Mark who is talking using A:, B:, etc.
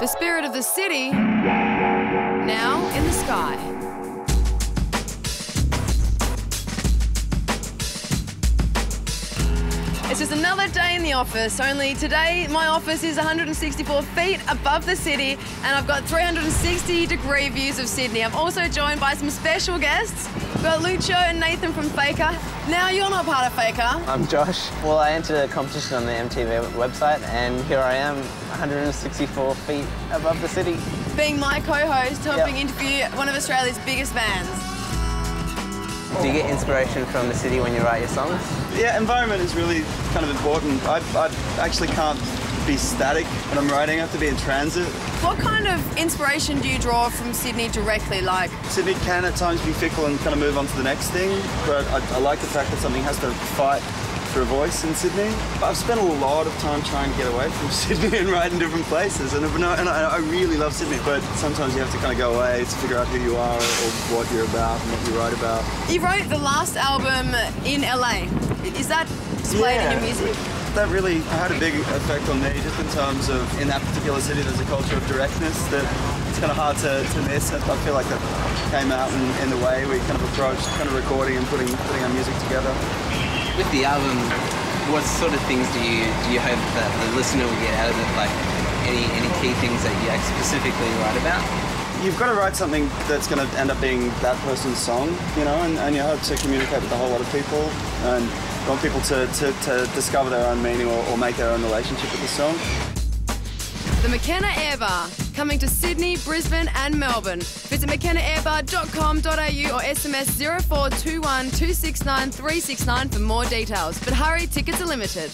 A: The spirit of the city, now in the sky. It's just another day in the office, only today my office is 164 feet above the city and I've got 360-degree views of Sydney. I'm also joined by some special guests. We've got Lucho and Nathan from Faker. Now, you're not part of Faker.
B: I'm Josh. Well, I entered a competition on the MTV website and here I am, 164 feet above the city.
A: Being my co-host, helping interview one of Australia's biggest bands.
B: Do you get inspiration from the city when you write your songs?
C: Yeah, environment is really kind of important. I actually can't be static when I'm writing. I have to be in transit.
A: What kind of inspiration do you draw from Sydney directly? Like,
C: Sydney can at times be fickle and kind of move on to the next thing, but I like the fact that something has to fight for a voice in Sydney. I've spent a lot of time trying to get away from Sydney and write in different places, and I really love Sydney, but sometimes you have to kind of go away to figure out who you are or what you're about and what you write about.
A: You wrote the last album in LA. Is that displayed in your music?
C: That really had a big effect on me, just in terms of, in that particular city, there's a culture of directness that it's kind of hard to miss. I feel like that came out in the way we kind of approached kind of recording and putting our music together.
D: With the album, what sort of things do you hope that the listener will get out of it? Like any key things that you specifically write about?
C: You've got to write something that's going to end up being that person's song, you know, and you hope to communicate with a whole lot of people and you want people to discover their own meaning or make their own relationship with the song.
A: The McKenna Air Bar, coming to Sydney, Brisbane and Melbourne. Visit mckennaAirbar.com.au or SMS 0421 269 369 for more details. But hurry, tickets are limited.